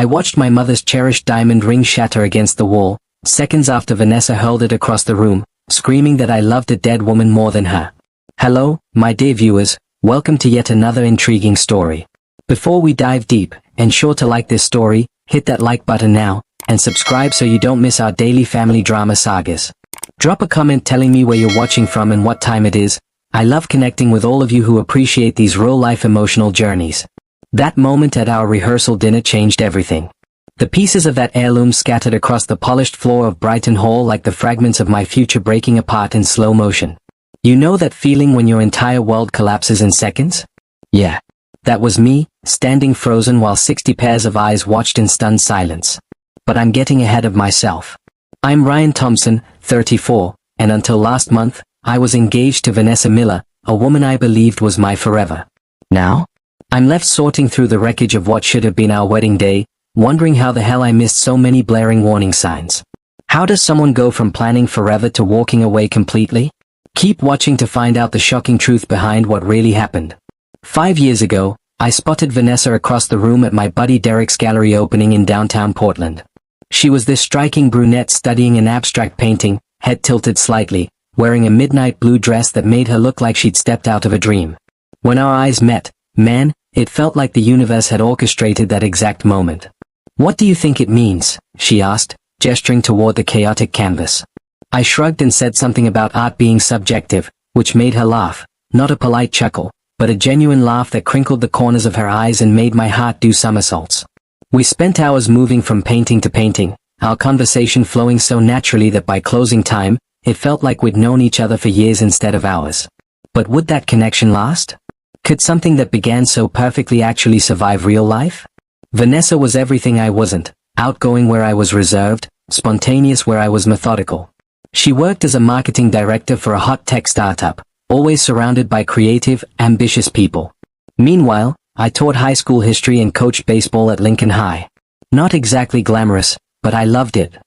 I watched my mother's cherished diamond ring shatter against the wall, seconds after Vanessa hurled it across the room, screaming that I loved a dead woman more than her. Hello, my dear viewers, welcome to yet another intriguing story. Before we dive deep, ensure to like this story, hit that like button now, and subscribe so you don't miss our daily family drama sagas. Drop a comment telling me where you're watching from and what time it is. I love connecting with all of you who appreciate these real-life emotional journeys. That moment at our rehearsal dinner changed everything. The pieces of that heirloom scattered across the polished floor of Brighton Hall like the fragments of my future breaking apart in slow motion. You know that feeling when your entire world collapses in seconds? Yeah. That was me, standing frozen while 60 pairs of eyes watched in stunned silence. But I'm getting ahead of myself. I'm Ryan Thompson, 34, and until last month, I was engaged to Vanessa Miller, a woman I believed was my forever. Now? I'm left sorting through the wreckage of what should have been our wedding day, wondering how the hell I missed so many blaring warning signs. How does someone go from planning forever to walking away completely? Keep watching to find out the shocking truth behind what really happened. 5 years ago, I spotted Vanessa across the room at my buddy Derek's gallery opening in downtown Portland. She was this striking brunette studying an abstract painting, head tilted slightly, wearing a midnight blue dress that made her look like she'd stepped out of a dream. When our eyes met, man, it felt like the universe had orchestrated that exact moment. "What do you think it means?" she asked, gesturing toward the chaotic canvas. I shrugged and said something about art being subjective, which made her laugh, not a polite chuckle, but a genuine laugh that crinkled the corners of her eyes and made my heart do somersaults. We spent hours moving from painting to painting, our conversation flowing so naturally that by closing time, it felt like we'd known each other for years instead of hours. But would that connection last? Could something that began so perfectly actually survive real life? Vanessa was everything I wasn't, outgoing where I was reserved, spontaneous where I was methodical. She worked as a marketing director for a hot tech startup, always surrounded by creative, ambitious people. Meanwhile, I taught high school history and coached baseball at Lincoln High. Not exactly glamorous, but I loved it.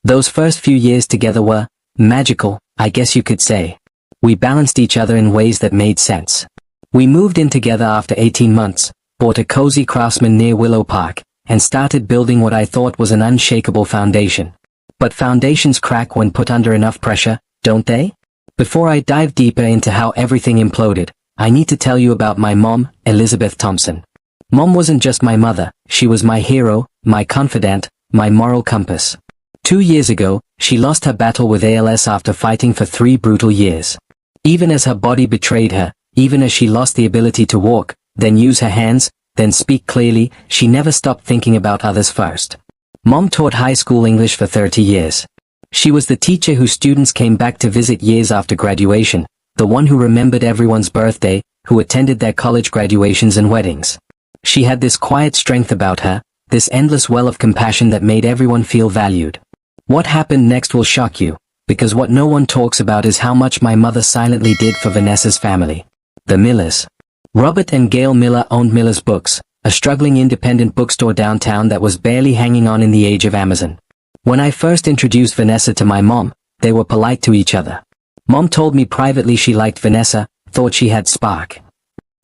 Those first few years together were magical, I guess you could say. We balanced each other in ways that made sense. We moved in together after 18 months, bought a cozy craftsman near Willow Park, and started building what I thought was an unshakable foundation. But foundations crack when put under enough pressure, don't they? Before I dive deeper into how everything imploded, I need to tell you about my mom, Elizabeth Thompson. Mom wasn't just my mother, she was my hero, my confidant, my moral compass. 2 years ago, she lost her battle with ALS after fighting for 3 brutal years. Even as her body betrayed her, even as she lost the ability to walk, then use her hands, then speak clearly, she never stopped thinking about others first. Mom taught high school English for 30 years. She was the teacher whose students came back to visit years after graduation, the one who remembered everyone's birthday, who attended their college graduations and weddings. She had this quiet strength about her, this endless well of compassion that made everyone feel valued. What happened next will shock you, because what no one talks about is how much my mother silently did for Vanessa's family. The Millers. Robert and Gail Miller owned Miller's Books, a struggling independent bookstore downtown that was barely hanging on in the age of Amazon. When I first introduced Vanessa to my mom, they were polite to each other. Mom told me privately she liked Vanessa, thought she had spark.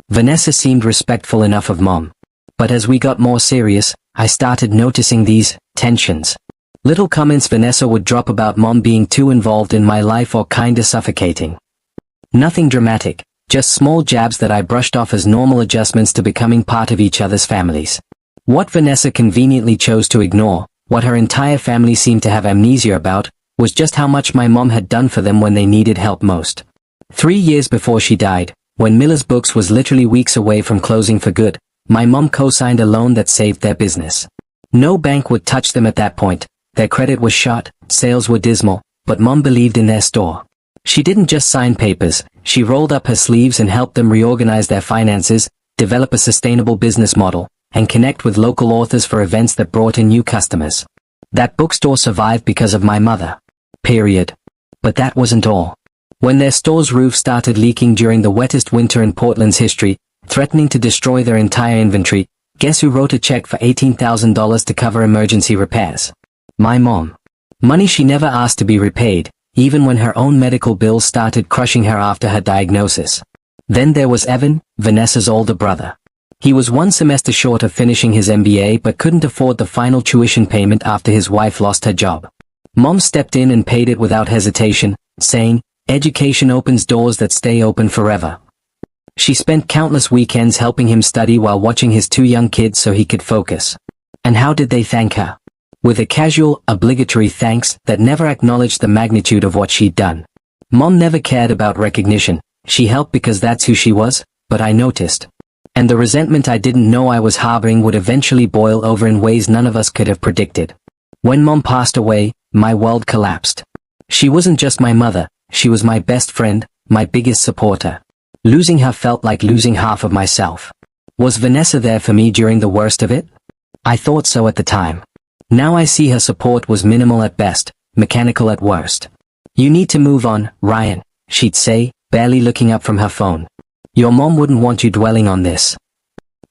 Vanessa seemed respectful enough of Mom. But as we got more serious, I started noticing these tensions. Little comments Vanessa would drop about Mom being too involved in my life or kinda suffocating. Nothing dramatic, just small jabs that I brushed off as normal adjustments to becoming part of each other's families. What Vanessa conveniently chose to ignore, what her entire family seemed to have amnesia about, was just how much my mom had done for them when they needed help most. 3 years before she died, when Miller's Books was literally weeks away from closing for good, my mom co-signed a loan that saved their business. No bank would touch them at that point, their credit was shot, sales were dismal, but Mom believed in their store. She didn't just sign papers, she rolled up her sleeves and helped them reorganize their finances, develop a sustainable business model, and connect with local authors for events that brought in new customers. That bookstore survived because of my mother. Period. But that wasn't all. When their store's roof started leaking during the wettest winter in Portland's history, threatening to destroy their entire inventory, guess who wrote a check for $18,000 to cover emergency repairs? My mom. Money she never asked to be repaid, even when her own medical bills started crushing her after her diagnosis. Then there was Evan, Vanessa's older brother. He was one semester short of finishing his MBA but couldn't afford the final tuition payment after his wife lost her job. Mom stepped in and paid it without hesitation, saying, "Education opens doors that stay open forever." She spent countless weekends helping him study while watching his two young kids so he could focus. And how did they thank her? With a casual, obligatory thanks that never acknowledged the magnitude of what she'd done. Mom never cared about recognition. She helped because that's who she was, but I noticed. And the resentment I didn't know I was harboring would eventually boil over in ways none of us could have predicted. When Mom passed away, my world collapsed. She wasn't just my mother, she was my best friend, my biggest supporter. Losing her felt like losing half of myself. Was Vanessa there for me during the worst of it? I thought so at the time. Now I see her support was minimal at best, mechanical at worst. "You need to move on, Ryan," she'd say, barely looking up from her phone. "Your mom wouldn't want you dwelling on this."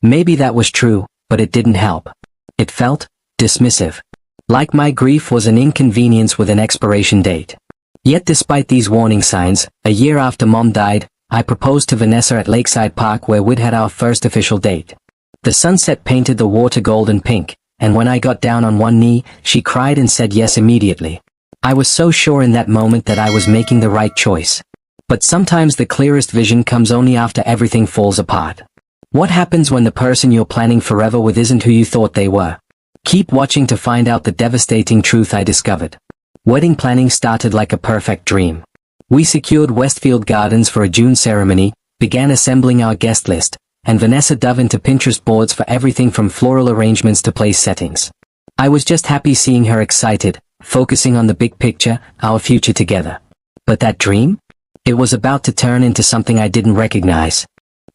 Maybe that was true, but it didn't help. It felt dismissive. Like my grief was an inconvenience with an expiration date. Yet despite these warning signs, a year after Mom died, I proposed to Vanessa at Lakeside Park where we'd had our first official date. The sunset painted the water gold and pink, and when I got down on one knee, she cried and said yes immediately. I was so sure in that moment that I was making the right choice. But sometimes the clearest vision comes only after everything falls apart. What happens when the person you're planning forever with isn't who you thought they were? Keep watching to find out the devastating truth I discovered. Wedding planning started like a perfect dream. We secured Westfield Gardens for a June ceremony, began assembling our guest list, and Vanessa dove into Pinterest boards for everything from floral arrangements to place settings. I was just happy seeing her excited, focusing on the big picture, our future together. But that dream? It was about to turn into something I didn't recognize.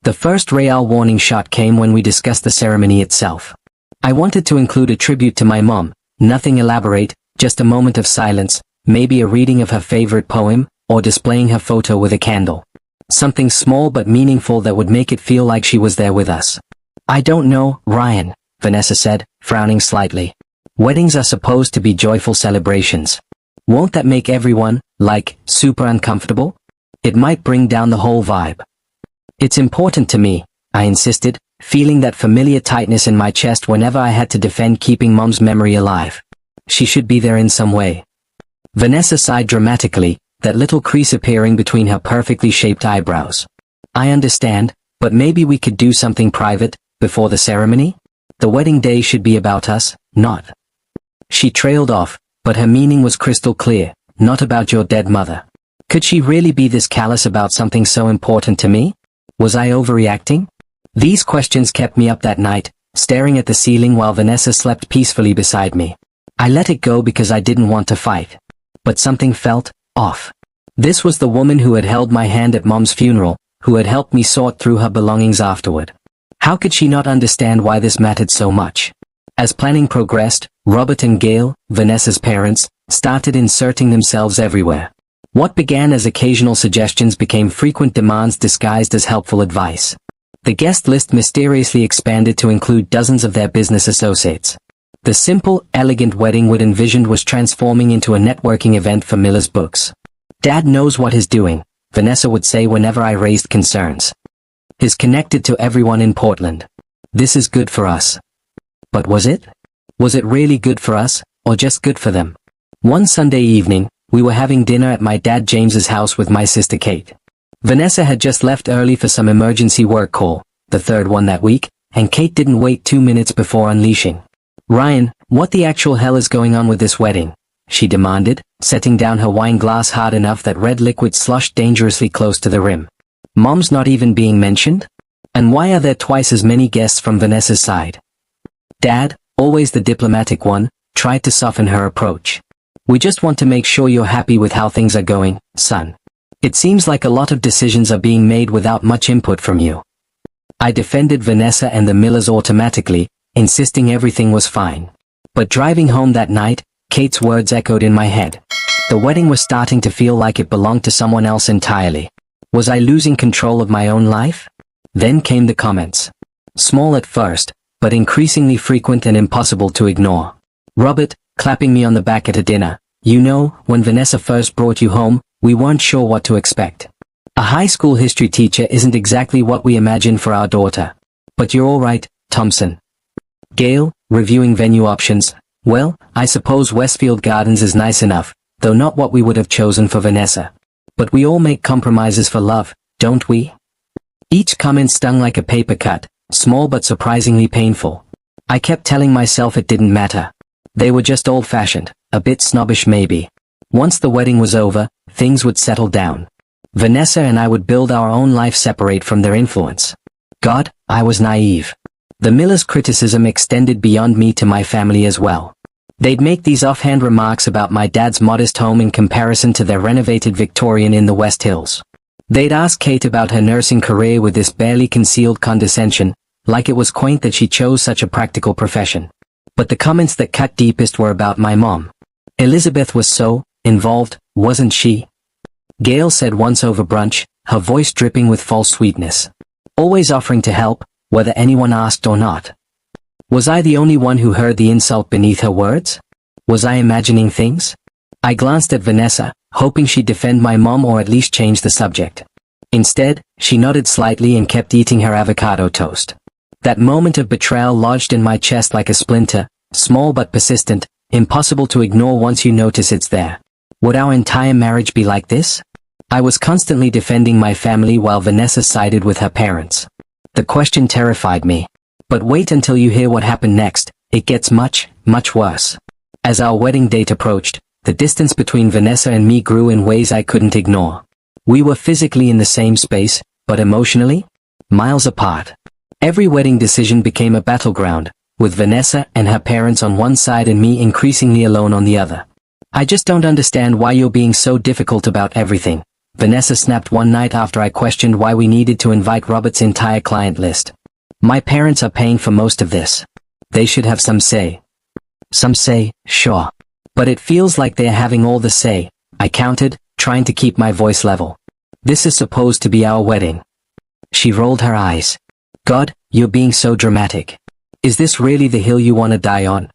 The first rehearsal warning shot came when we discussed the ceremony itself. I wanted to include a tribute to my mom, nothing elaborate, just a moment of silence, maybe a reading of her favorite poem, or displaying her photo with a candle. Something small but meaningful that would make it feel like she was there with us. "I don't know, Ryan," Vanessa said, frowning slightly. "Weddings are supposed to be joyful celebrations. Won't that make everyone, super uncomfortable? It might bring down the whole vibe." "It's important to me," I insisted, feeling that familiar tightness in my chest whenever I had to defend keeping Mom's memory alive. She should be there in some way. Vanessa sighed dramatically, that little crease appearing between her perfectly shaped eyebrows. "I understand, but maybe we could do something private, before the ceremony? The wedding day should be about us, not..." She trailed off, but her meaning was crystal clear, "Not about your dead mother." Could she really be this callous about something so important to me? Was I overreacting? These questions kept me up that night, staring at the ceiling while Vanessa slept peacefully beside me. I let it go because I didn't want to fight. But something felt off. This was the woman who had held my hand at Mom's funeral, who had helped me sort through her belongings afterward. How could she not understand why this mattered so much? As planning progressed, Robert and Gail, Vanessa's parents, started inserting themselves everywhere. What began as occasional suggestions became frequent demands disguised as helpful advice. The guest list mysteriously expanded to include dozens of their business associates. The simple, elegant wedding we'd envisioned was transforming into a networking event for Miller's Books. "Dad knows what he's doing," Vanessa would say whenever I raised concerns. "He's connected to everyone in Portland. This is good for us." But was it? Was it really good for us, or just good for them? One Sunday evening, we were having dinner at my dad James's house with my sister Kate. Vanessa had just left early for some emergency work call, the third one that week, and Kate didn't wait 2 minutes before unleashing. "Ryan, what the actual hell is going on with this wedding?" she demanded, setting down her wine glass hard enough that red liquid sloshed dangerously close to the rim. "Mom's not even being mentioned? And why are there twice as many guests from Vanessa's side?" Dad, always the diplomatic one, tried to soften her approach. "We just want to make sure you're happy with how things are going, son. It seems like a lot of decisions are being made without much input from you." I defended Vanessa and the Millers automatically, insisting everything was fine. But driving home that night, Kate's words echoed in my head. The wedding was starting to feel like it belonged to someone else entirely. Was I losing control of my own life? Then came the comments. Small at first, but increasingly frequent and impossible to ignore. "Robert, clapping me on the back at a dinner. You know, when Vanessa first brought you home, we weren't sure what to expect. A high school history teacher isn't exactly what we imagined for our daughter. But you're alright, Thompson. Gail, reviewing venue options. Well, I suppose Westfield Gardens is nice enough, though not what we would have chosen for Vanessa. But we all make compromises for love, don't we? Each comment stung like a paper cut, small but surprisingly painful. I kept telling myself it didn't matter. They were just old-fashioned, a bit snobbish maybe. Once the wedding was over, things would settle down. Vanessa and I would build our own life separate from their influence. God, I was naive. The Millers' criticism extended beyond me to my family as well. They'd make these offhand remarks about my dad's modest home in comparison to their renovated Victorian in the West Hills. They'd ask Kate about her nursing career with this barely concealed condescension, like it was quaint that she chose such a practical profession. But the comments that cut deepest were about my mom. Elizabeth was so involved, wasn't she? Gail said once over brunch, her voice dripping with false sweetness. Always offering to help, whether anyone asked or not. Was I the only one who heard the insult beneath her words? Was I imagining things? I glanced at Vanessa, hoping she'd defend my mom or at least change the subject. Instead, she nodded slightly and kept eating her avocado toast. That moment of betrayal lodged in my chest like a splinter, small but persistent, impossible to ignore once you notice it's there. Would our entire marriage be like this? I was constantly defending my family while Vanessa sided with her parents. The question terrified me. But wait until you hear what happened next, it gets much, much worse. As our wedding date approached, the distance between Vanessa and me grew in ways I couldn't ignore. We were physically in the same space, but emotionally? Miles apart. Every wedding decision became a battleground, with Vanessa and her parents on one side and me increasingly alone on the other. I just don't understand why you're being so difficult about everything, Vanessa snapped one night after I questioned why we needed to invite Robert's entire client list. My parents are paying for most of this. They should have some say. Some say, sure. But it feels like they're having all the say, I countered, trying to keep my voice level. This is supposed to be our wedding. She rolled her eyes. God, you're being so dramatic. Is this really the hill you want to die on?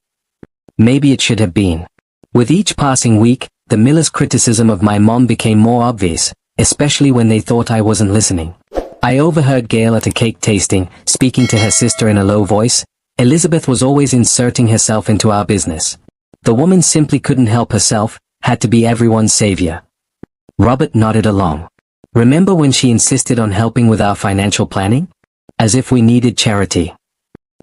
Maybe it should have been. With each passing week, the Millers' criticism of my mom became more obvious, especially when they thought I wasn't listening. I overheard Gail at a cake tasting, speaking to her sister in a low voice. Elizabeth was always inserting herself into our business. The woman simply couldn't help herself, had to be everyone's savior. Robert nodded along. Remember when she insisted on helping with our financial planning? As if we needed charity.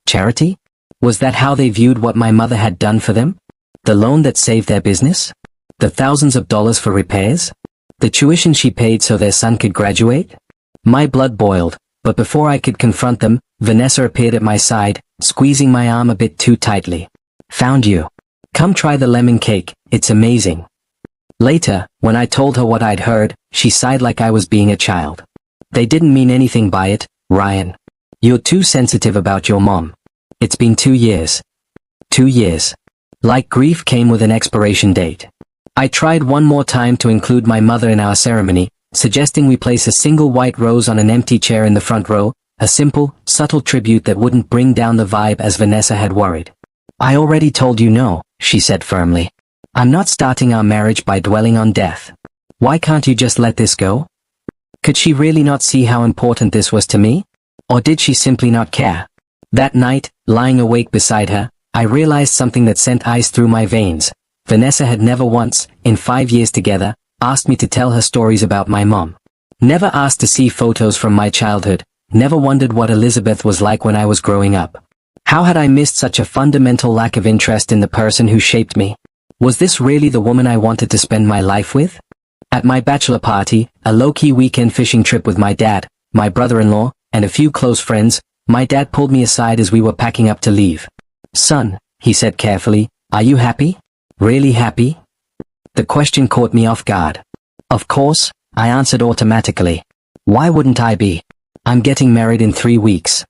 Charity? Was that how they viewed what my mother had done for them? The loan that saved their business? The thousands of dollars for repairs? The tuition she paid so their son could graduate? My blood boiled, but before I could confront them, Vanessa appeared at my side, squeezing my arm a bit too tightly. Found you. Come try the lemon cake, it's amazing. Later, when I told her what I'd heard, she sighed like I was being a child. They didn't mean anything by it, Ryan. You're too sensitive about your mom. It's been 2 years. 2 years. Like grief came with an expiration date. I tried one more time to include my mother in our ceremony, suggesting we place a single white rose on an empty chair in the front row, a simple, subtle tribute that wouldn't bring down the vibe as Vanessa had worried. I already told you no, she said firmly. I'm not starting our marriage by dwelling on death. Why can't you just let this go? Could she really not see how important this was to me? Or did she simply not care? That night, lying awake beside her, I realized something that sent ice through my veins. Vanessa had never once, in 5 years together, asked me to tell her stories about my mom. Never asked to see photos from my childhood, never wondered what Elizabeth was like when I was growing up. How had I missed such a fundamental lack of interest in the person who shaped me? Was this really the woman I wanted to spend my life with? At my bachelor party, a low-key weekend fishing trip with my dad, my brother-in-law, and a few close friends, my dad pulled me aside as we were packing up to leave. Son, he said carefully, are you happy? Really happy? The question caught me off guard. Of course, I answered automatically. Why wouldn't I be? I'm getting married in 3 weeks.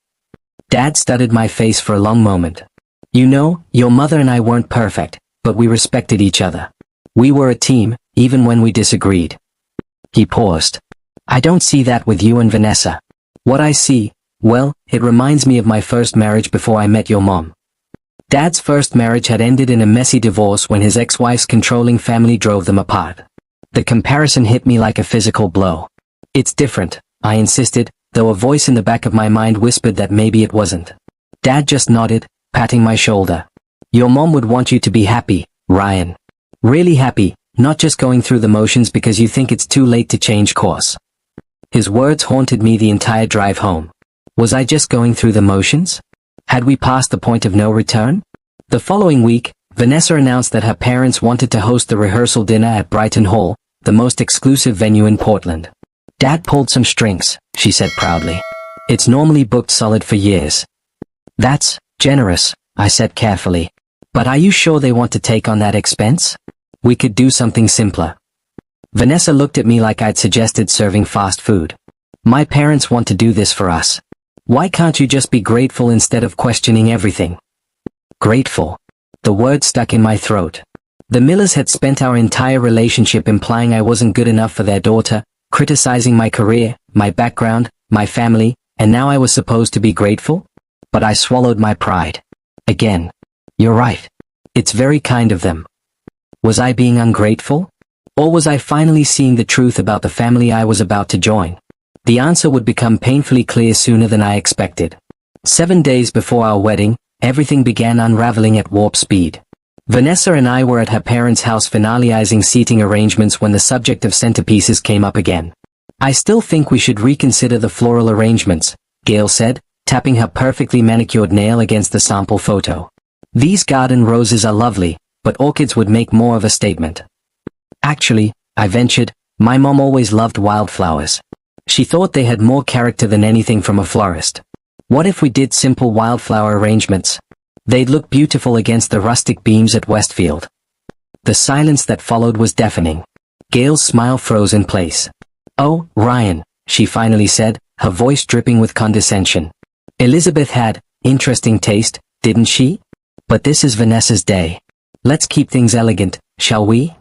Dad studied my face for a long moment. You know, your mother and I weren't perfect, but we respected each other. We were a team, even when we disagreed. He paused. I don't see that with you and Vanessa. What I see, well, it reminds me of my first marriage before I met your mom. Dad's first marriage had ended in a messy divorce when his ex-wife's controlling family drove them apart. The comparison hit me like a physical blow. It's different, I insisted, though a voice in the back of my mind whispered that maybe it wasn't. Dad just nodded, patting my shoulder. Your mom would want you to be happy, Ryan. Really happy, not just going through the motions because you think it's too late to change course. His words haunted me the entire drive home. Was I just going through the motions? Had we passed the point of no return? The following week, Vanessa announced that her parents wanted to host the rehearsal dinner at Brighton Hall, the most exclusive venue in Portland. Dad pulled some strings, she said proudly. It's normally booked solid for years. That's generous, I said carefully. But are you sure they want to take on that expense? We could do something simpler. Vanessa looked at me like I'd suggested serving fast food. My parents want to do this for us. Why can't you just be grateful instead of questioning everything? Grateful. The word stuck in my throat. The Millers had spent our entire relationship implying I wasn't good enough for their daughter, criticizing my career, my background, my family, and now I was supposed to be grateful? But I swallowed my pride. Again. You're right. It's very kind of them. Was I being ungrateful? Or was I finally seeing the truth about the family I was about to join? The answer would become painfully clear sooner than I expected. 7 days before our wedding, everything began unraveling at warp speed. Vanessa and I were at her parents' house finalizing seating arrangements when the subject of centerpieces came up again. I still think we should reconsider the floral arrangements, Gail said, tapping her perfectly manicured nail against the sample photo. These garden roses are lovely, but orchids would make more of a statement. Actually, I ventured, my mom always loved wildflowers. She thought they had more character than anything from a florist. What if we did simple wildflower arrangements? They'd look beautiful against the rustic beams at Westfield. The silence that followed was deafening. Gail's smile froze in place. Oh, Ryan, she finally said, her voice dripping with condescension. Elizabeth had interesting taste, didn't she? But this is Vanessa's day. Let's keep things elegant, shall we?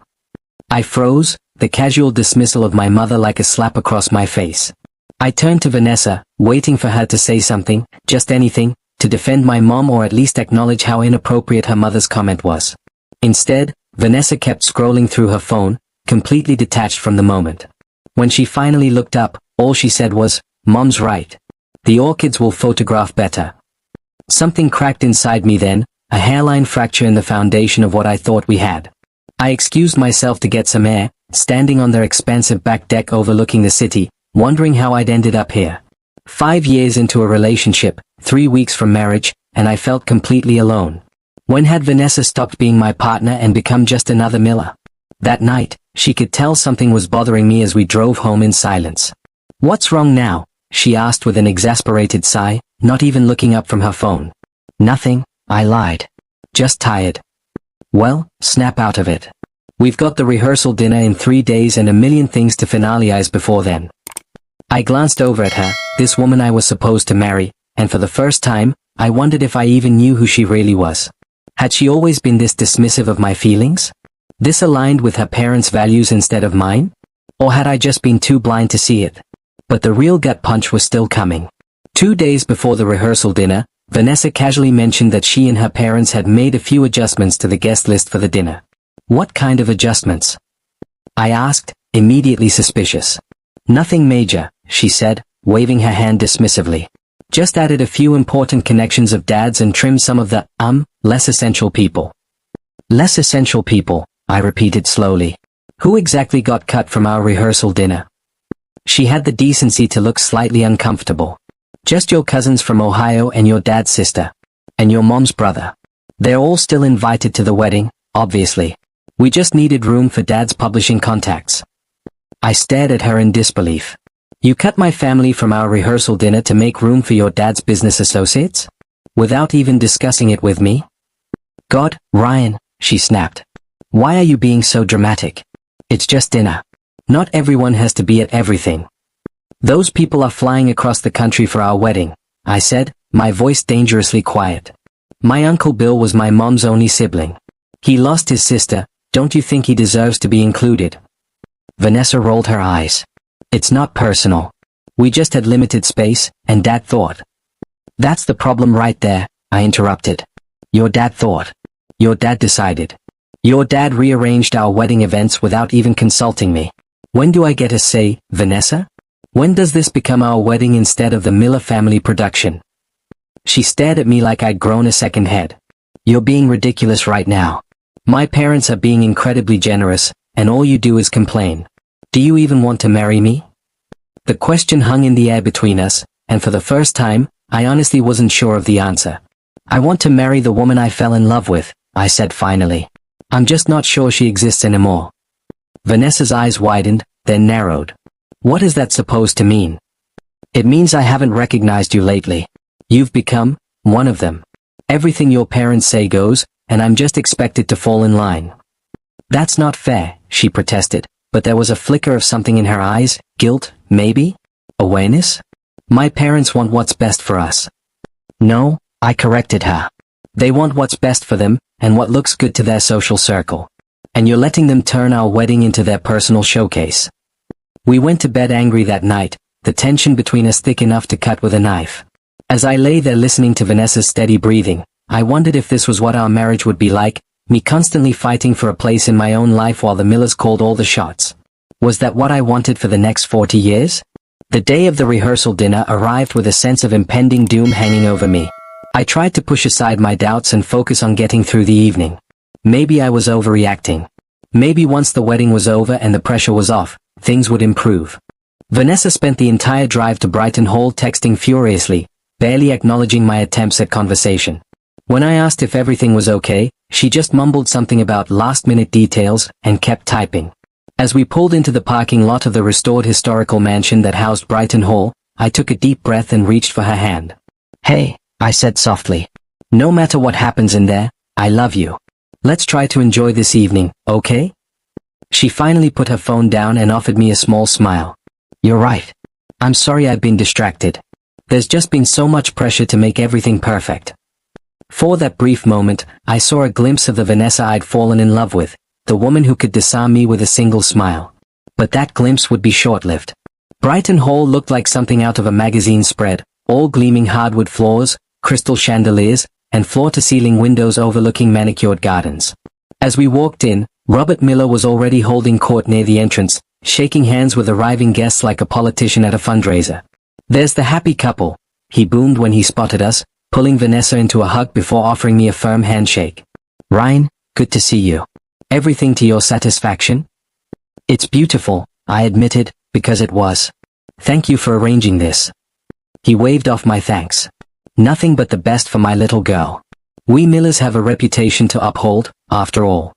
I froze, the casual dismissal of my mother like a slap across my face. I turned to Vanessa, waiting for her to say something, just anything, to defend my mom or at least acknowledge how inappropriate her mother's comment was. Instead, Vanessa kept scrolling through her phone, completely detached from the moment. When she finally looked up, all she said was, "Mom's right. The orchids will photograph better." Something cracked inside me then, a hairline fracture in the foundation of what I thought we had. I excused myself to get some air, standing on their expansive back deck overlooking the city, wondering how I'd ended up here. 5 years into a relationship, 3 weeks from marriage, and I felt completely alone. When had Vanessa stopped being my partner and become just another Miller? That night, she could tell something was bothering me as we drove home in silence. "What's wrong now?" she asked with an exasperated sigh, not even looking up from her phone. "Nothing," I lied. "Just tired." "Well, snap out of it. We've got the rehearsal dinner in 3 days and a million things to finalize before then." I glanced over at her, this woman I was supposed to marry, and for the first time, I wondered if I even knew who she really was. Had she always been this dismissive of my feelings? This aligned with her parents' values instead of mine? Or had I just been too blind to see it? But the real gut punch was still coming. 2 days before the rehearsal dinner, Vanessa casually mentioned that she and her parents had made a few adjustments to the guest list for the dinner. "What kind of adjustments?" I asked, immediately suspicious. "Nothing major," she said, waving her hand dismissively. "Just added a few important connections of Dad's and trimmed some of the, less essential people." "Less essential people," I repeated slowly. "Who exactly got cut from our rehearsal dinner?" She had the decency to look slightly uncomfortable. "Just your cousins from Ohio and your dad's sister. And your mom's brother. They're all still invited to the wedding, obviously. We just needed room for Dad's publishing contacts." I stared at her in disbelief. "You cut my family from our rehearsal dinner to make room for your dad's business associates? Without even discussing it with me?" "God, Ryan," she snapped. "Why are you being so dramatic? It's just dinner. Not everyone has to be at everything." "Those people are flying across the country for our wedding," I said, my voice dangerously quiet. "My Uncle Bill was my mom's only sibling. He lost his sister, don't you think he deserves to be included?" Vanessa rolled her eyes. "It's not personal. We just had limited space, and Dad thought." "That's the problem right there," I interrupted. "Your dad thought. Your dad decided. Your dad rearranged our wedding events without even consulting me. When do I get a say, Vanessa? When does this become our wedding instead of the Miller family production? She stared at me like I'd grown a second head. You're being ridiculous right now. My parents are being incredibly generous, and all you do is complain. Do you even want to marry me? The question hung in the air between us, and for the first time, I honestly wasn't sure of the answer. I want to marry the woman I fell in love with, I said finally. I'm just not sure she exists anymore. Vanessa's eyes widened, then narrowed. What is that supposed to mean? It means I haven't recognized you lately. You've become one of them. Everything your parents say goes, and I'm just expected to fall in line. That's not fair, she protested, but there was a flicker of something in her eyes, guilt, maybe? Awareness? My parents want what's best for us. No, I corrected her. They want what's best for them, and what looks good to their social circle. And you're letting them turn our wedding into their personal showcase. We went to bed angry that night, the tension between us thick enough to cut with a knife. As I lay there listening to Vanessa's steady breathing, I wondered if this was what our marriage would be like, me constantly fighting for a place in my own life while the Millers called all the shots. Was that what I wanted for the next 40 years? The day of the rehearsal dinner arrived with a sense of impending doom hanging over me. I tried to push aside my doubts and focus on getting through the evening. Maybe I was overreacting. Maybe once the wedding was over and the pressure was off, things would improve. Vanessa spent the entire drive to Brighton Hall texting furiously, barely acknowledging my attempts at conversation. When I asked if everything was okay, she just mumbled something about last-minute details and kept typing. As we pulled into the parking lot of the restored historical mansion that housed Brighton Hall, I took a deep breath and reached for her hand. Hey, I said softly. No matter what happens in there, I love you. Let's try to enjoy this evening, okay? She finally put her phone down and offered me a small smile. You're right. I'm sorry I've been distracted. There's just been so much pressure to make everything perfect. For that brief moment, I saw a glimpse of the Vanessa I'd fallen in love with, the woman who could disarm me with a single smile. But that glimpse would be short-lived. Brighton Hall looked like something out of a magazine spread, all gleaming hardwood floors, crystal chandeliers, and floor-to-ceiling windows overlooking manicured gardens. As we walked in, Robert Miller was already holding court near the entrance, shaking hands with arriving guests like a politician at a fundraiser. There's the happy couple, he boomed when he spotted us, pulling Vanessa into a hug before offering me a firm handshake. Ryan, good to see you. Everything to your satisfaction? It's beautiful, I admitted, because it was. Thank you for arranging this. He waved off my thanks. Nothing but the best for my little girl. We Millers have a reputation to uphold, after all.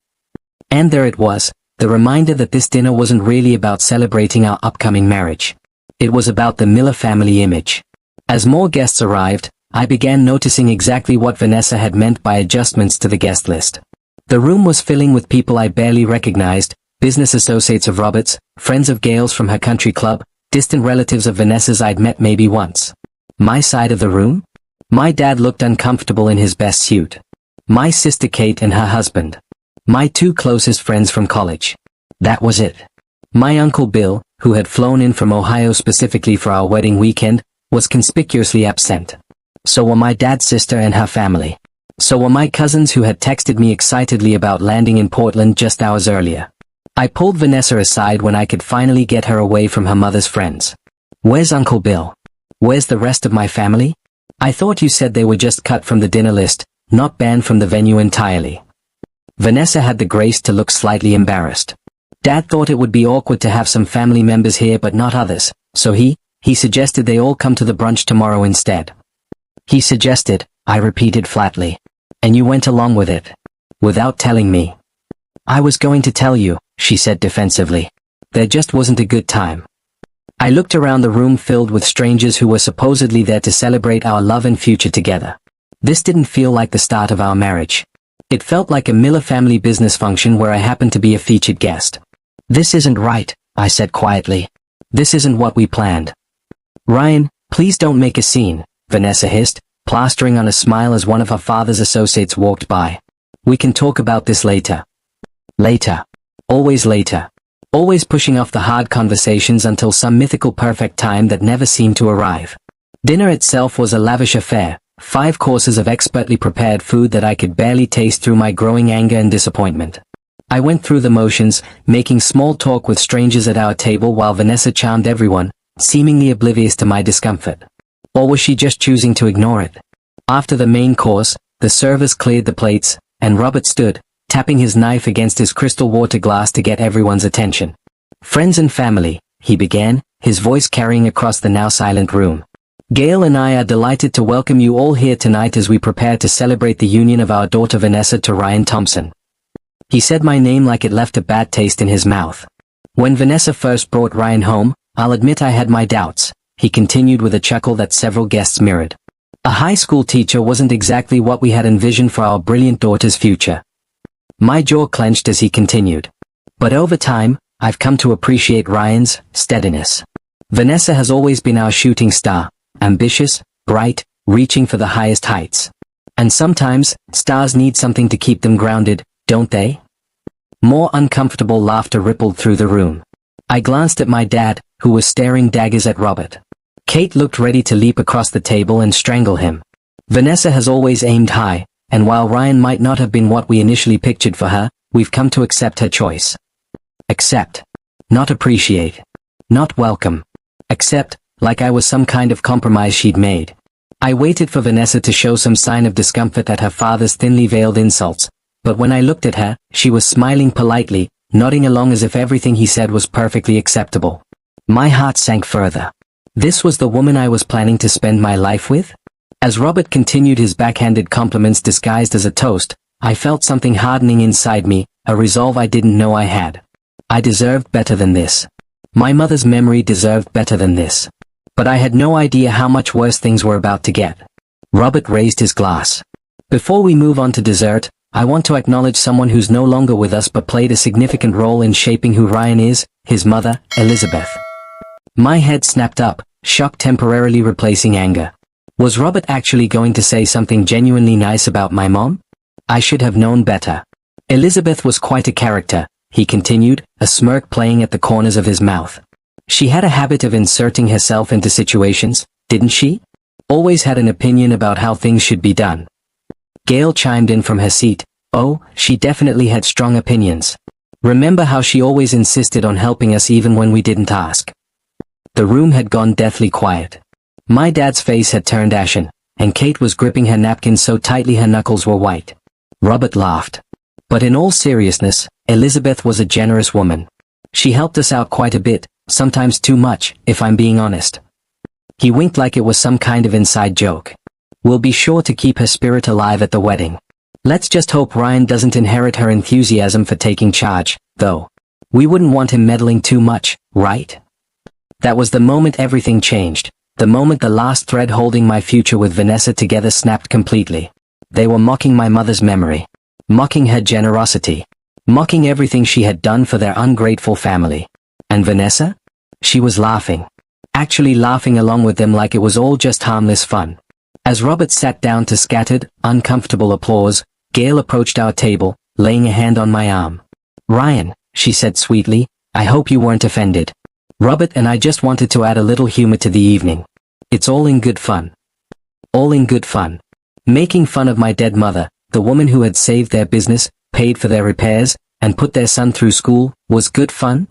And there it was, the reminder that this dinner wasn't really about celebrating our upcoming marriage. It was about the Miller family image. As more guests arrived, I began noticing exactly what Vanessa had meant by adjustments to the guest list. The room was filling with people I barely recognized, business associates of Robert's, friends of Gail's from her country club, distant relatives of Vanessa's I'd met maybe once. My side of the room? My dad looked uncomfortable in his best suit. My sister Kate and her husband. My two closest friends from college. That was it. My Uncle Bill, who had flown in from Ohio specifically for our wedding weekend, was conspicuously absent. So were my dad's sister and her family. So were my cousins who had texted me excitedly about landing in Portland just hours earlier. I pulled Vanessa aside when I could finally get her away from her mother's friends. Where's Uncle Bill? Where's the rest of my family? I thought you said they were just cut from the dinner list, not banned from the venue entirely. Vanessa had the grace to look slightly embarrassed. Dad thought it would be awkward to have some family members here but not others, so he suggested they all come to the brunch tomorrow instead. He suggested, I repeated flatly. And you went along with it. Without telling me. I was going to tell you, she said defensively. There just wasn't a good time. I looked around the room filled with strangers who were supposedly there to celebrate our love and future together. This didn't feel like the start of our marriage. It felt like a Miller family business function where I happened to be a featured guest. This isn't right, I said quietly. This isn't what we planned. Ryan, please don't make a scene, Vanessa hissed, plastering on a smile as one of her father's associates walked by. We can talk about this later. Later. Always later. Always pushing off the hard conversations until some mythical perfect time that never seemed to arrive. Dinner itself was a lavish affair, 5 courses of expertly prepared food that I could barely taste through my growing anger and disappointment. I went through the motions, making small talk with strangers at our table while Vanessa charmed everyone, seemingly oblivious to my discomfort. Or was she just choosing to ignore it? After the main course, the servers cleared the plates, and Robert stood, tapping his knife against his crystal water glass to get everyone's attention. "Friends and family," he began, his voice carrying across the now silent room. "Gail and I are delighted to welcome you all here tonight as we prepare to celebrate the union of our daughter Vanessa to Ryan Thompson." He said my name like it left a bad taste in his mouth. "When Vanessa first brought Ryan home, I'll admit I had my doubts," he continued with a chuckle that several guests mirrored. "A high school teacher wasn't exactly what we had envisioned for our brilliant daughter's future." My jaw clenched as he continued. "But over time, I've come to appreciate Ryan's steadiness. Vanessa has always been our shooting star, ambitious, bright, reaching for the highest heights. And sometimes, stars need something to keep them grounded, don't they?" More uncomfortable laughter rippled through the room. I glanced at my dad, who was staring daggers at Robert. Kate looked ready to leap across the table and strangle him. Vanessa has always aimed high, and while Ryan might not have been what we initially pictured for her, we've come to accept her choice. Accept. Not appreciate. Not welcome. Accept, like I was some kind of compromise she'd made. I waited for Vanessa to show some sign of discomfort at her father's thinly veiled insults, but when I looked at her, she was smiling politely, nodding along as if everything he said was perfectly acceptable. My heart sank further. This was the woman I was planning to spend my life with? As Robert continued his backhanded compliments disguised as a toast, I felt something hardening inside me, a resolve I didn't know I had. I deserved better than this. My mother's memory deserved better than this. But I had no idea how much worse things were about to get. Robert raised his glass. "Before we move on to dessert, I want to acknowledge someone who's no longer with us but played a significant role in shaping who Ryan is, his mother, Elizabeth." My head snapped up, shock temporarily replacing anger. Was Robert actually going to say something genuinely nice about my mom? I should have known better. "Elizabeth was quite a character," he continued, a smirk playing at the corners of his mouth. "She had a habit of inserting herself into situations, didn't she? Always had an opinion about how things should be done." Gail chimed in from her seat. "Oh, she definitely had strong opinions. Remember how she always insisted on helping us even when we didn't ask?" The room had gone deathly quiet. My dad's face had turned ashen, and Kate was gripping her napkin so tightly her knuckles were white. Robert laughed. "But in all seriousness, Elizabeth was a generous woman. She helped us out quite a bit, sometimes too much, if I'm being honest." He winked like it was some kind of inside joke. "We'll be sure to keep her spirit alive at the wedding. Let's just hope Ryan doesn't inherit her enthusiasm for taking charge, though. We wouldn't want him meddling too much, right?" That was the moment everything changed, the moment the last thread holding my future with Vanessa together snapped completely. They were mocking my mother's memory. Mocking her generosity. Mocking everything she had done for their ungrateful family. And Vanessa? She was laughing. Actually laughing along with them like it was all just harmless fun. As Robert sat down to scattered, uncomfortable applause, Gail approached our table, laying a hand on my arm. "Ryan," she said sweetly, "I hope you weren't offended. Robert and I just wanted to add a little humor to the evening. It's all in good fun." All in good fun. Making fun of my dead mother, the woman who had saved their business, paid for their repairs, and put their son through school, was good fun?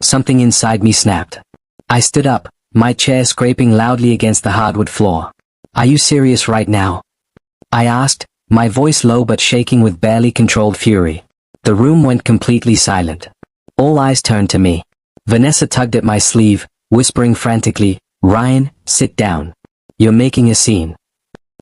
Something inside me snapped. I stood up, my chair scraping loudly against the hardwood floor. "Are you serious right now?" I asked, my voice low but shaking with barely controlled fury. The room went completely silent. All eyes turned to me. Vanessa tugged at my sleeve, whispering frantically, "Ryan, sit down. You're making a scene."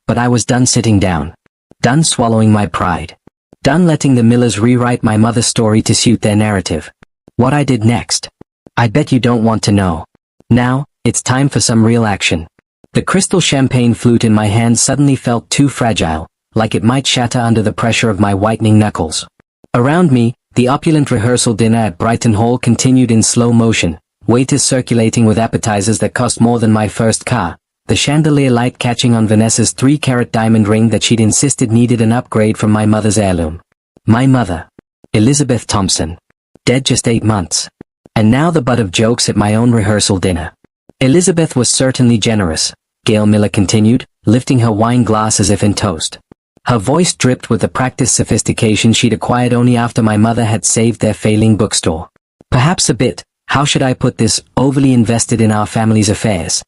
But I was done sitting down. Done swallowing my pride. Done letting the Millers rewrite my mother's story to suit their narrative. What I did next? I bet you don't want to know. Now, it's time for some real action. The crystal champagne flute in my hand suddenly felt too fragile, like it might shatter under the pressure of my whitening knuckles. Around me, the opulent rehearsal dinner at Brighton Hall continued in slow motion, waiters circulating with appetizers that cost more than my first car, the chandelier light catching on Vanessa's 3-carat diamond ring that she'd insisted needed an upgrade from my mother's heirloom. My mother. Elizabeth Thompson. Dead just 8 months. And now the butt of jokes at my own rehearsal dinner. Elizabeth was certainly generous, Gail Miller continued, lifting her wine glass as if in toast. Her voice dripped with the practiced sophistication she'd acquired only after my mother had saved their failing bookstore. Perhaps a bit, how should I put this, overly invested in our family's affairs.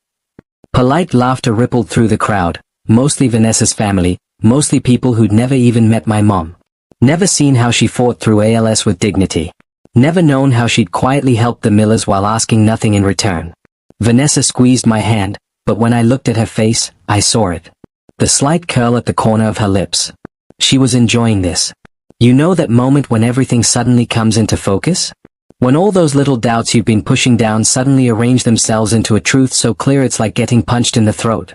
Polite laughter rippled through the crowd, mostly Vanessa's family, mostly people who'd never even met my mom. Never seen how she fought through ALS with dignity. Never known how she'd quietly helped the Millers while asking nothing in return. Vanessa squeezed my hand, but when I looked at her face, I saw it. The slight curl at the corner of her lips. She was enjoying this. You know that moment when everything suddenly comes into focus? When all those little doubts you've been pushing down suddenly arrange themselves into a truth so clear it's like getting punched in the throat.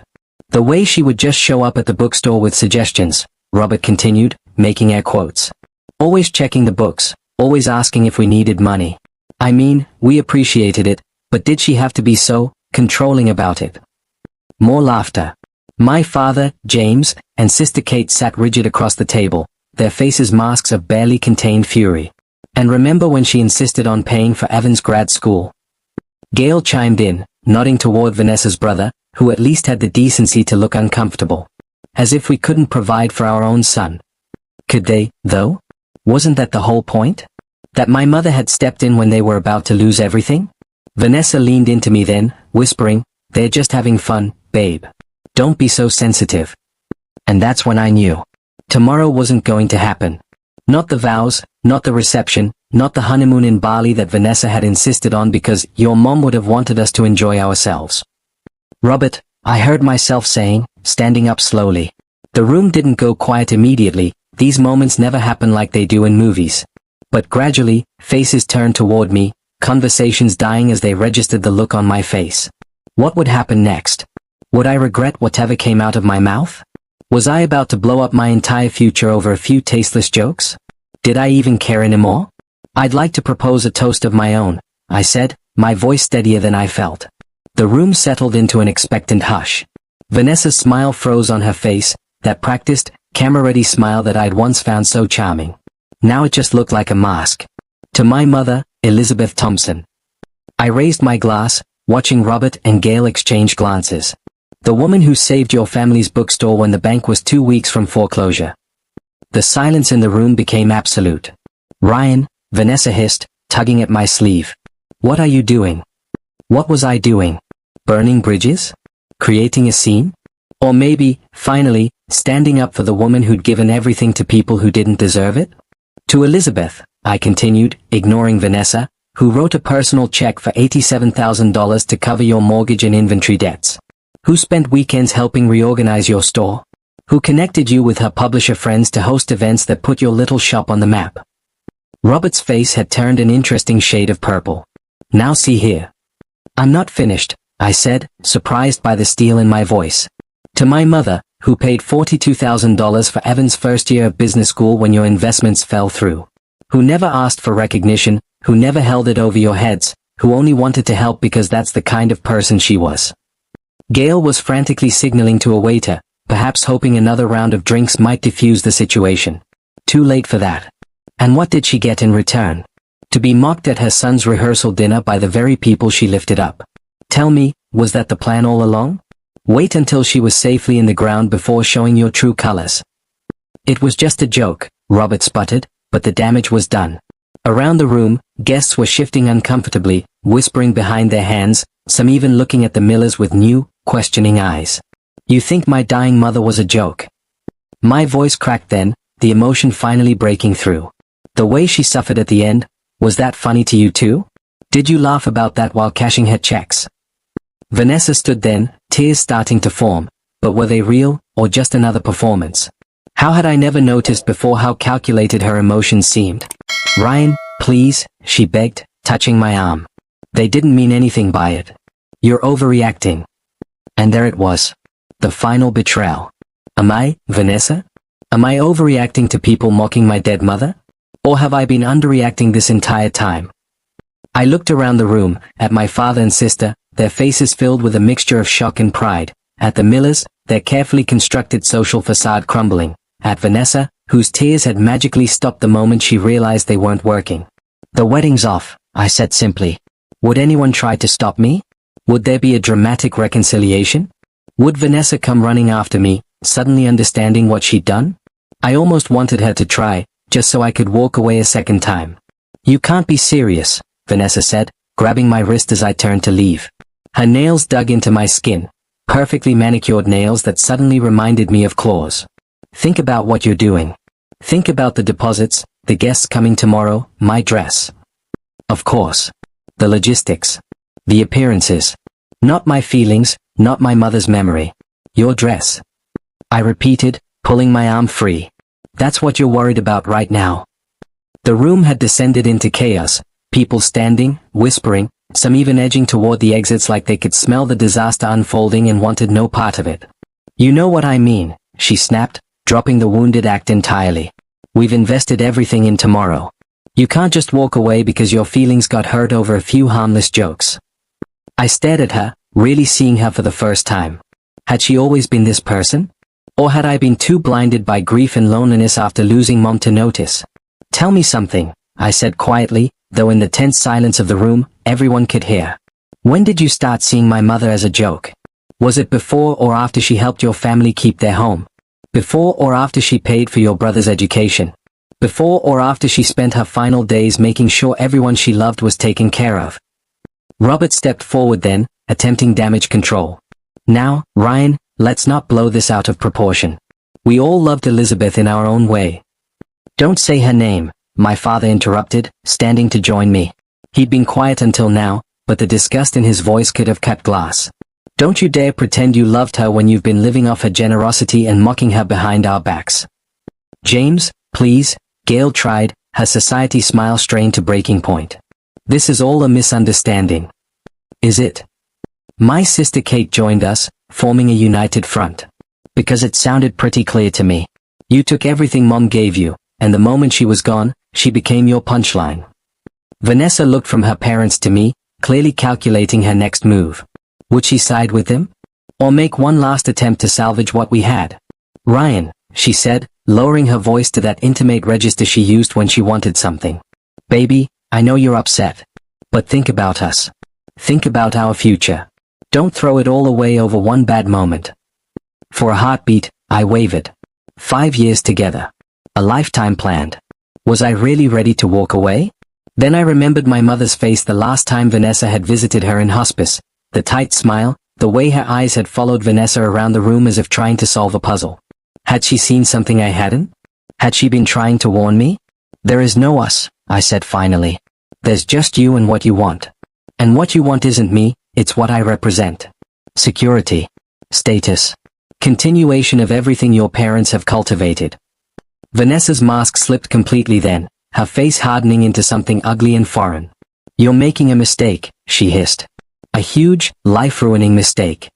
The way she would just show up at the bookstore with suggestions, Robert continued, making air quotes. Always checking the books, always asking if we needed money. I mean, we appreciated it, but did she have to be so controlling about it? More laughter. My father, James, and sister Kate sat rigid across the table, their faces masks of barely contained fury. And remember when she insisted on paying for Evan's grad school? Gail chimed in, nodding toward Vanessa's brother, who at least had the decency to look uncomfortable. As if we couldn't provide for our own son. Could they, though? Wasn't that the whole point? That my mother had stepped in when they were about to lose everything? Vanessa leaned into me then, whispering, "They're just having fun, babe. Don't be so sensitive." And that's when I knew. Tomorrow wasn't going to happen. Not the vows, not the reception, not the honeymoon in Bali that Vanessa had insisted on because your mom would have wanted us to enjoy ourselves. "Robert," I heard myself saying, standing up slowly. The room didn't go quiet immediately, these moments never happen like they do in movies. But gradually, faces turned toward me, conversations dying as they registered the look on my face. What would happen next? Would I regret whatever came out of my mouth? Was I about to blow up my entire future over a few tasteless jokes? Did I even care anymore? "I'd like to propose a toast of my own," I said, my voice steadier than I felt. The room settled into an expectant hush. Vanessa's smile froze on her face, that practiced, camera-ready smile that I'd once found so charming. Now it just looked like a mask. "To my mother, Elizabeth Thompson." I raised my glass, watching Robert and Gail exchange glances. "The woman who saved your family's bookstore when the bank was 2 weeks from foreclosure." The silence in the room became absolute. "Ryan," Vanessa hissed, tugging at my sleeve. "What are you doing?" What was I doing? Burning bridges? Creating a scene? Or maybe, finally, standing up for the woman who'd given everything to people who didn't deserve it? "To Elizabeth," I continued, ignoring Vanessa, "who wrote a personal check for $87,000 to cover your mortgage and inventory debts. Who spent weekends helping reorganize your store. Who connected you with her publisher friends to host events that put your little shop on the map." Robert's face had turned an interesting shade of purple. "Now see here." "I'm not finished," I said, surprised by the steel in my voice. "To my mother, who paid $42,000 for Evan's first year of business school when your investments fell through. Who never asked for recognition, who never held it over your heads, who only wanted to help because that's the kind of person she was." Gail was frantically signaling to a waiter, perhaps hoping another round of drinks might defuse the situation. Too late for that. And what did she get in return? To be mocked at her son's rehearsal dinner by the very people she lifted up. Tell me, was that the plan all along? Wait until she was safely in the ground before showing your true colors. "It was just a joke," Robert sputtered, but the damage was done. Around the room, guests were shifting uncomfortably, whispering behind their hands, some even looking at the Millers with new, questioning eyes. "You think my dying mother was a joke?" My voice cracked then, the emotion finally breaking through. "The way she suffered at the end, was that funny to you too? Did you laugh about that while cashing her checks?" Vanessa stood then, tears starting to form, but were they real, or just another performance? How had I never noticed before how calculated her emotions seemed? "Ryan, please," she begged, touching my arm. "They didn't mean anything by it. You're overreacting." And there it was. The final betrayal. Am I, Vanessa? Am I overreacting to people mocking my dead mother? Or have I been underreacting this entire time? I looked around the room, at my father and sister, their faces filled with a mixture of shock and pride, at the Millers, their carefully constructed social facade crumbling, at Vanessa, whose tears had magically stopped the moment she realized they weren't working. "The wedding's off," I said simply. Would anyone try to stop me? Would there be a dramatic reconciliation? Would Vanessa come running after me, suddenly understanding what she'd done? I almost wanted her to try, just so I could walk away a second time. "You can't be serious," Vanessa said, grabbing my wrist as I turned to leave. Her nails dug into my skin, perfectly manicured nails that suddenly reminded me of claws. Think about what you're doing. Think about the deposits, the guests coming tomorrow, my dress. Of course. The logistics. The appearances. Not my feelings, not my mother's memory. Your dress. I repeated, pulling my arm free. That's what you're worried about right now. The room had descended into chaos, people standing, whispering, some even edging toward the exits like they could smell the disaster unfolding and wanted no part of it. You know what I mean, she snapped, dropping the wounded act entirely. We've invested everything in tomorrow. You can't just walk away because your feelings got hurt over a few harmless jokes. I stared at her, really seeing her for the first time. Had she always been this person? Or had I been too blinded by grief and loneliness after losing Mom to notice? Tell me something, I said quietly, though in the tense silence of the room, everyone could hear. When did you start seeing my mother as a joke? Was it before or after she helped your family keep their home? Before or after she paid for your brother's education? Before or after she spent her final days making sure everyone she loved was taken care of? Robert stepped forward then, attempting damage control. Now, Ryan, let's not blow this out of proportion. We all loved Elizabeth in our own way. Don't say her name, my father interrupted, standing to join me. He'd been quiet until now, but the disgust in his voice could have cut glass. Don't you dare pretend you loved her when you've been living off her generosity and mocking her behind our backs. James, please, Gail tried, her society smile strained to breaking point. This is all a misunderstanding. Is it? My sister Kate joined us, forming a united front. Because it sounded pretty clear to me. You took everything Mom gave you, and the moment she was gone, she became your punchline. Vanessa looked from her parents to me, clearly calculating her next move. Would she side with them? Or make one last attempt to salvage what we had? Ryan, she said, lowering her voice to that intimate register she used when she wanted something. Baby, I know you're upset. But think about us. Think about our future. Don't throw it all away over one bad moment. For a heartbeat, I wavered. 5 years together. A lifetime planned. Was I really ready to walk away? Then I remembered my mother's face the last time Vanessa had visited her in hospice, the tight smile, the way her eyes had followed Vanessa around the room as if trying to solve a puzzle. Had she seen something I hadn't? Had she been trying to warn me? There is no us, I said finally. There's just you and what you want. And what you want isn't me, it's what I represent. Security. Status. Continuation of everything your parents have cultivated. Vanessa's mask slipped completely then, her face hardening into something ugly and foreign. You're making a mistake, she hissed. A huge, life-ruining mistake.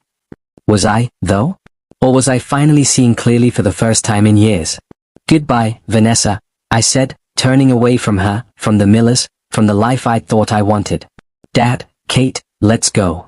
Was I, though? Or was I finally seeing clearly for the first time in years? Goodbye, Vanessa, I said, turning away from her, from the Millers, from the life I thought I wanted. Dad, Kate, let's go.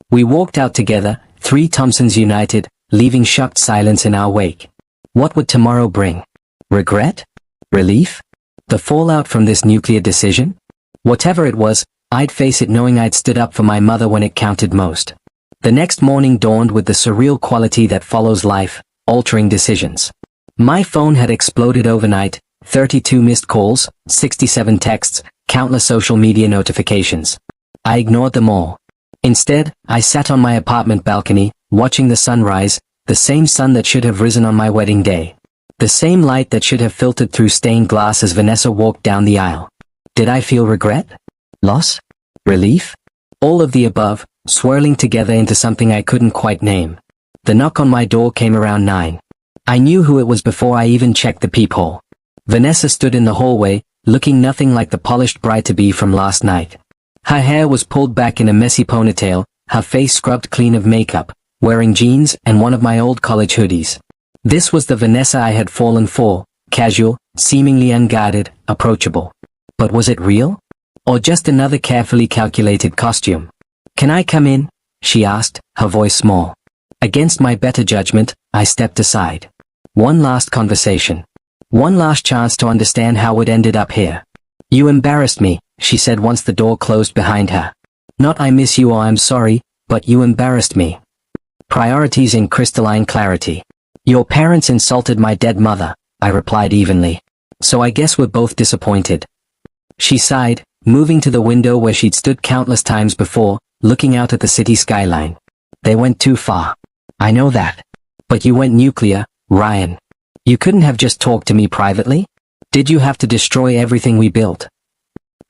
We walked out together, three Thompsons united, leaving shocked silence in our wake. What would tomorrow bring? Regret? Relief? The fallout from this nuclear decision? Whatever it was, I'd face it knowing I'd stood up for my mother when it counted most. The next morning dawned with the surreal quality that follows life, altering decisions. My phone had exploded overnight, 32 missed calls, 67 texts, countless social media notifications. I ignored them all. Instead, I sat on my apartment balcony, watching the sunrise, the same sun that should have risen on my wedding day. The same light that should have filtered through stained glass as Vanessa walked down the aisle. Did I feel regret? Loss? Relief? All of the above, swirling together into something I couldn't quite name. The knock on my door came around 9. I knew who it was before I even checked the peephole. Vanessa stood in the hallway, looking nothing like the polished bride-to-be from last night. Her hair was pulled back in a messy ponytail, her face scrubbed clean of makeup, wearing jeans and one of my old college hoodies. This was the Vanessa I had fallen for, casual, seemingly unguarded, approachable. But was it real? Or just another carefully calculated costume? Can I come in? She asked, her voice small. Against my better judgment, I stepped aside. One last conversation. One last chance to understand how it ended up here. You embarrassed me, she said once the door closed behind her. Not I miss you or I'm sorry, but you embarrassed me. Priorities in crystalline clarity. Your parents insulted my dead mother, I replied evenly. So I guess we're both disappointed. She sighed, moving to the window where she'd stood countless times before, looking out at the city skyline. They went too far. I know that. But you went nuclear, Ryan. You couldn't have just talked to me privately? Did you have to destroy everything we built?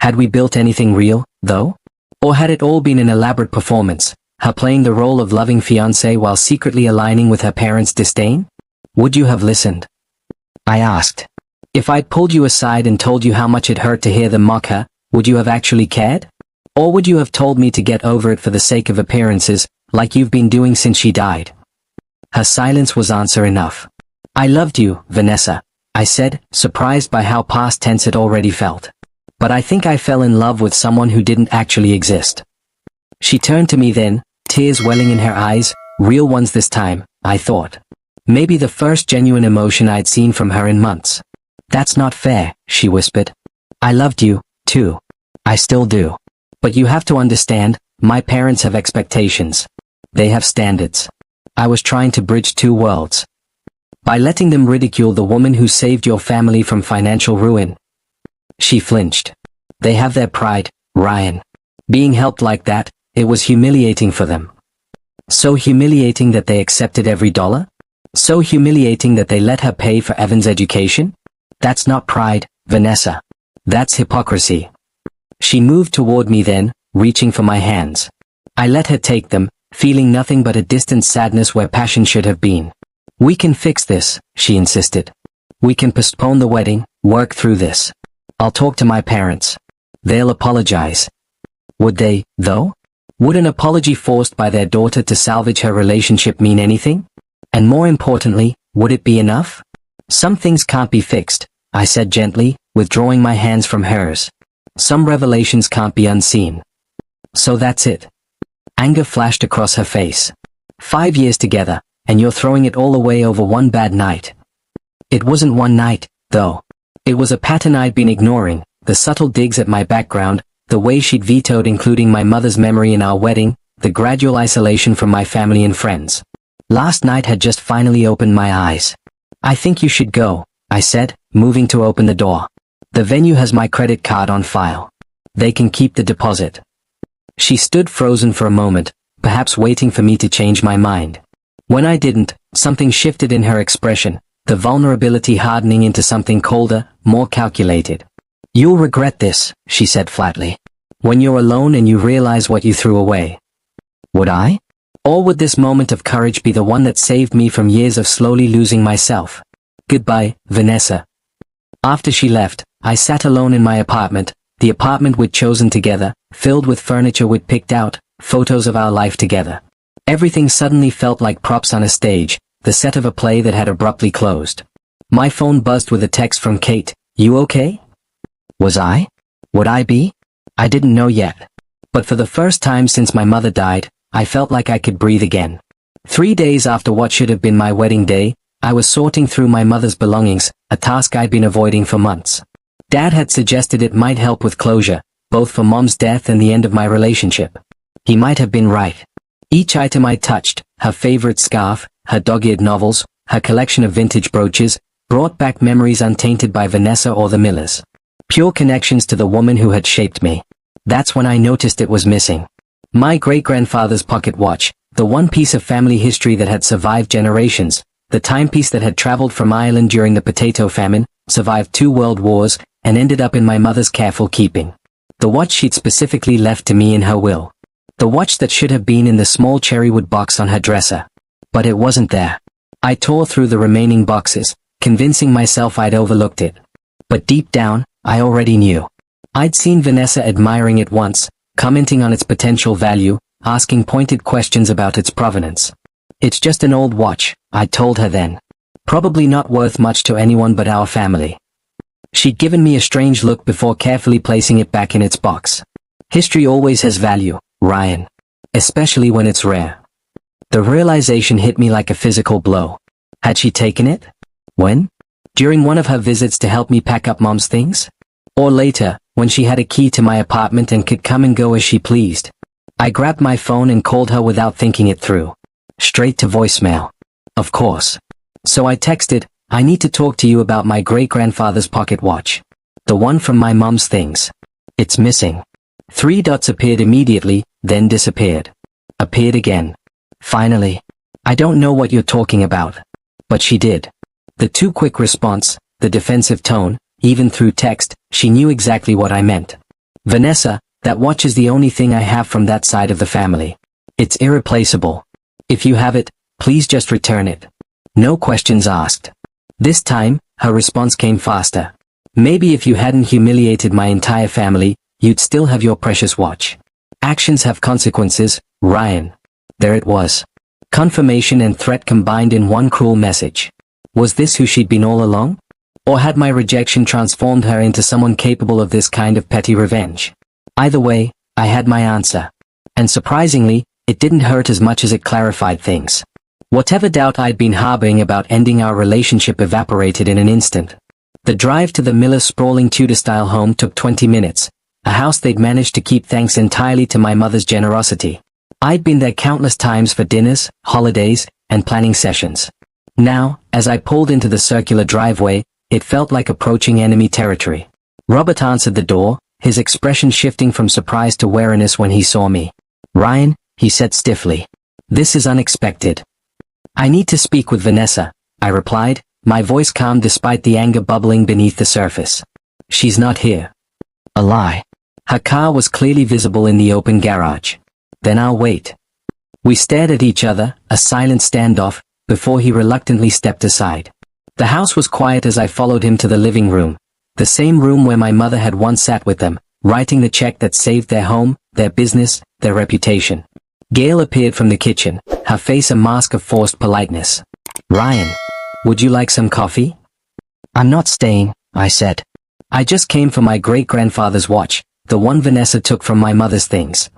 Had we built anything real, though? Or had it all been an elaborate performance, her playing the role of loving fiancée while secretly aligning with her parents' disdain? Would you have listened? I asked. If I'd pulled you aside and told you how much it hurt to hear them mock her, would you have actually cared? Or would you have told me to get over it for the sake of appearances, like you've been doing since she died? Her silence was answer enough. I loved you, Vanessa, I said, surprised by how past tense it already felt. But I think I fell in love with someone who didn't actually exist. She turned to me then, tears welling in her eyes, real ones this time, I thought. Maybe the first genuine emotion I'd seen from her in months. That's not fair, she whispered. I loved you, too. I still do. But you have to understand, my parents have expectations. They have standards. I was trying to bridge two worlds. By letting them ridicule the woman who saved your family from financial ruin. She flinched. They have their pride, Ryan. Being helped like that, it was humiliating for them. So humiliating that they accepted every dollar? So humiliating that they let her pay for Evan's education? That's not pride, Vanessa. That's hypocrisy. She moved toward me then, reaching for my hands. I let her take them, feeling nothing but a distant sadness where passion should have been. We can fix this, she insisted. We can postpone the wedding, work through this. I'll talk to my parents. They'll apologize. Would they, though? Would an apology forced by their daughter to salvage her relationship mean anything? And more importantly, would it be enough? Some things can't be fixed, I said gently, withdrawing my hands from hers. Some revelations can't be unseen. So that's it. Anger flashed across her face. 5 years together, and you're throwing it all away over one bad night. It wasn't one night, though. It was a pattern I'd been ignoring, the subtle digs at my background, the way she'd vetoed including my mother's memory in our wedding, the gradual isolation from my family and friends. Last night had just finally opened my eyes. I think you should go, I said, moving to open the door. The venue has my credit card on file. They can keep the deposit. She stood frozen for a moment, perhaps waiting for me to change my mind. When I didn't, something shifted in her expression, the vulnerability hardening into something colder, more calculated. You'll regret this, she said flatly. When you're alone and you realize what you threw away. Would I? Or would this moment of courage be the one that saved me from years of slowly losing myself? Goodbye, Vanessa. After she left, I sat alone in my apartment, the apartment we'd chosen together, filled with furniture we'd picked out, photos of our life together. Everything suddenly felt like props on a stage, the set of a play that had abruptly closed. My phone buzzed with a text from Kate. You okay? Was I? Would I be? I didn't know yet. But for the first time since my mother died, I felt like I could breathe again. 3 days after what should have been my wedding day, I was sorting through my mother's belongings, a task I'd been avoiding for months. Dad had suggested it might help with closure, both for Mom's death and the end of my relationship. He might have been right. Each item I touched, her favorite scarf, her dog-eared novels, her collection of vintage brooches, brought back memories untainted by Vanessa or the Millers. Pure connections to the woman who had shaped me. That's when I noticed it was missing. My great-grandfather's pocket watch, the one piece of family history that had survived generations, the timepiece that had traveled from Ireland during the potato famine, survived 2 world wars, and ended up in my mother's careful keeping. The watch she'd specifically left to me in her will. The watch that should have been in the small cherrywood box on her dresser. But it wasn't there. I tore through the remaining boxes, convincing myself I'd overlooked it. But deep down, I already knew. I'd seen Vanessa admiring it once, commenting on its potential value, asking pointed questions about its provenance. It's just an old watch, I told her then. Probably not worth much to anyone but our family. She'd given me a strange look before carefully placing it back in its box. History always has value, Ryan. Especially when it's rare. The realization hit me like a physical blow. Had she taken it? When? During one of her visits to help me pack up Mom's things? Or later, when she had a key to my apartment and could come and go as she pleased? I grabbed my phone and called her without thinking it through. Straight to voicemail. Of course. So I texted, I need to talk to you about my great-grandfather's pocket watch. The one from my mom's things. It's missing. 3 dots appeared immediately, then disappeared. Appeared again. Finally. I don't know what you're talking about. But she did. The too quick response, the defensive tone, even through text, she knew exactly what I meant. Vanessa, that watch is the only thing I have from that side of the family. It's irreplaceable. If you have it, please just return it. No questions asked. This time, her response came faster. Maybe if you hadn't humiliated my entire family, you'd still have your precious watch. Actions have consequences, Ryan. There it was. Confirmation and threat combined in one cruel message. Was this who she'd been all along? Or had my rejection transformed her into someone capable of this kind of petty revenge? Either way, I had my answer. And surprisingly, it didn't hurt as much as it clarified things. Whatever doubt I'd been harboring about ending our relationship evaporated in an instant. The drive to the Miller's sprawling Tudor-style home took 20 minutes, a house they'd managed to keep thanks entirely to my mother's generosity. I'd been there countless times for dinners, holidays, and planning sessions. Now, as I pulled into the circular driveway, it felt like approaching enemy territory. Robert answered the door, his expression shifting from surprise to wariness when he saw me. "Ryan," he said stiffly. "This is unexpected." "I need to speak with Vanessa," I replied, my voice calm despite the anger bubbling beneath the surface. "She's not here." A lie. Her car was clearly visible in the open garage. "Then I'll wait." We stared at each other, a silent standoff, before he reluctantly stepped aside. The house was quiet as I followed him to the living room, the same room where my mother had once sat with them, writing the check that saved their home, their business, their reputation. Gail appeared from the kitchen, her face a mask of forced politeness. "Ryan, would you like some coffee?" "I'm not staying," I said. "I just came for my great-grandfather's watch, the one Vanessa took from my mother's things."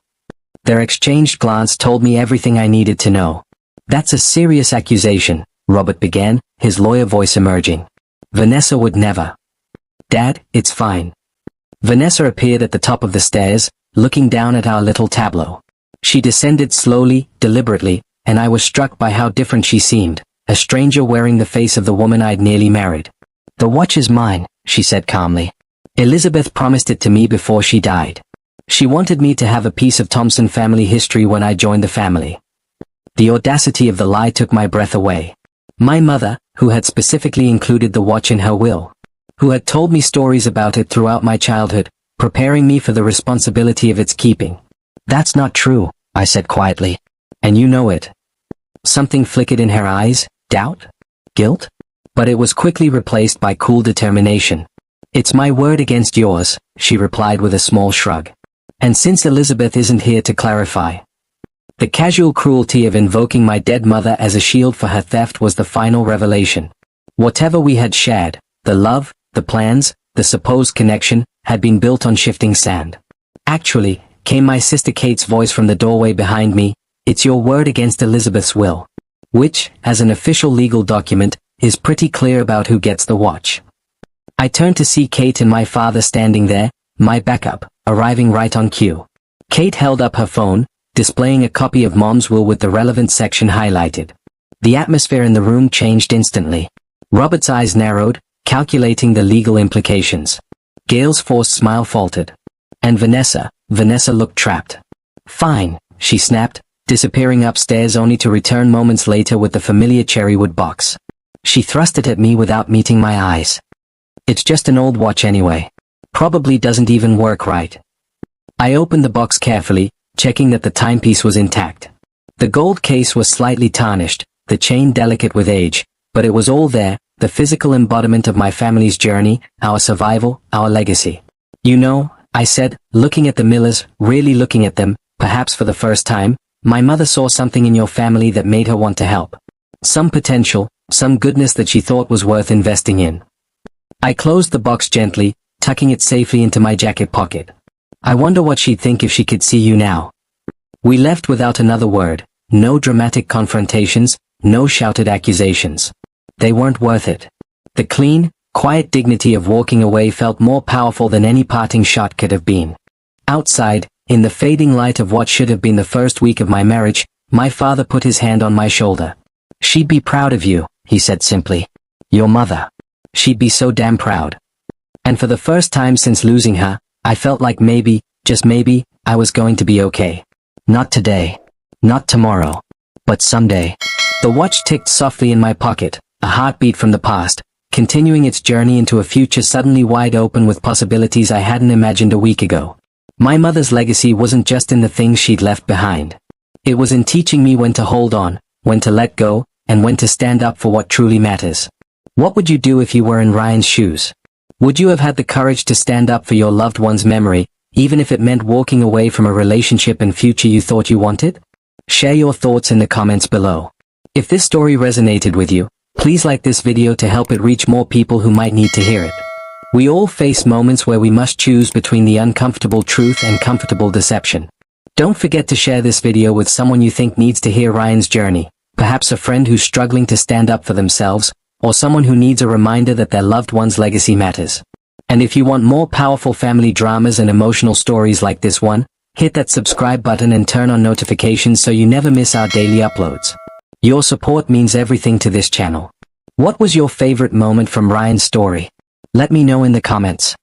Their exchanged glance told me everything I needed to know. "That's a serious accusation," Robert began, his lawyer voice emerging. "Vanessa would never." "Dad, it's fine." Vanessa appeared at the top of the stairs, looking down at our little tableau. She descended slowly, deliberately, and I was struck by how different she seemed, a stranger wearing the face of the woman I'd nearly married. "The watch is mine," she said calmly. "Elizabeth promised it to me before she died. She wanted me to have a piece of Thompson family history when I joined the family." The audacity of the lie took my breath away. My mother, who had specifically included the watch in her will, who had told me stories about it throughout my childhood, preparing me for the responsibility of its keeping. "That's not true," I said quietly. "And you know it." Something flickered in her eyes, doubt? Guilt? But it was quickly replaced by cool determination. "It's my word against yours," she replied with a small shrug. "And since Elizabeth isn't here to clarify." The casual cruelty of invoking my dead mother as a shield for her theft was the final revelation. Whatever we had shared, the love, the plans, the supposed connection, had been built on shifting sand. "Actually," came my sister Kate's voice from the doorway behind me, "it's your word against Elizabeth's will. Which, as an official legal document, is pretty clear about who gets the watch." I turned to see Kate and my father standing there, my backup, arriving right on cue. Kate held up her phone, displaying a copy of Mom's will with the relevant section highlighted. The atmosphere in the room changed instantly. Robert's eyes narrowed, calculating the legal implications. Gail's forced smile faltered. And Vanessa looked trapped. "Fine," she snapped, disappearing upstairs only to return moments later with the familiar cherrywood box. She thrust it at me without meeting my eyes. "It's just an old watch anyway. Probably doesn't even work right." I opened the box carefully, checking that the timepiece was intact. The gold case was slightly tarnished, the chain delicate with age, but it was all there, the physical embodiment of my family's journey, our survival, our legacy. "You know," I said, looking at the Millers, really looking at them, perhaps for the first time, "my mother saw something in your family that made her want to help. Some potential, some goodness that she thought was worth investing in." I closed the box gently, tucking it safely into my jacket pocket. "I wonder what she'd think if she could see you now." We left without another word, no dramatic confrontations, no shouted accusations. They weren't worth it. The clean, quiet dignity of walking away felt more powerful than any parting shot could have been. Outside, in the fading light of what should have been the first week of my marriage, my father put his hand on my shoulder. "She'd be proud of you," he said simply. "Your mother. She'd be so damn proud." And for the first time since losing her, I felt like maybe, just maybe, I was going to be okay. Not today. Not tomorrow. But someday. The watch ticked softly in my pocket, a heartbeat from the past, continuing its journey into a future suddenly wide open with possibilities I hadn't imagined a week ago. My mother's legacy wasn't just in the things she'd left behind. It was in teaching me when to hold on, when to let go, and when to stand up for what truly matters. What would you do if you were in Ryan's shoes? Would you have had the courage to stand up for your loved one's memory, even if it meant walking away from a relationship and future you thought you wanted? Share your thoughts in the comments below. If this story resonated with you, please like this video to help it reach more people who might need to hear it. We all face moments where we must choose between the uncomfortable truth and comfortable deception. Don't forget to share this video with someone you think needs to hear Ryan's journey, perhaps a friend who's struggling to stand up for themselves, or someone who needs a reminder that their loved one's legacy matters. And if you want more powerful family dramas and emotional stories like this one, hit that subscribe button and turn on notifications so you never miss our daily uploads. Your support means everything to this channel. What was your favorite moment from Ryan's story? Let me know in the comments.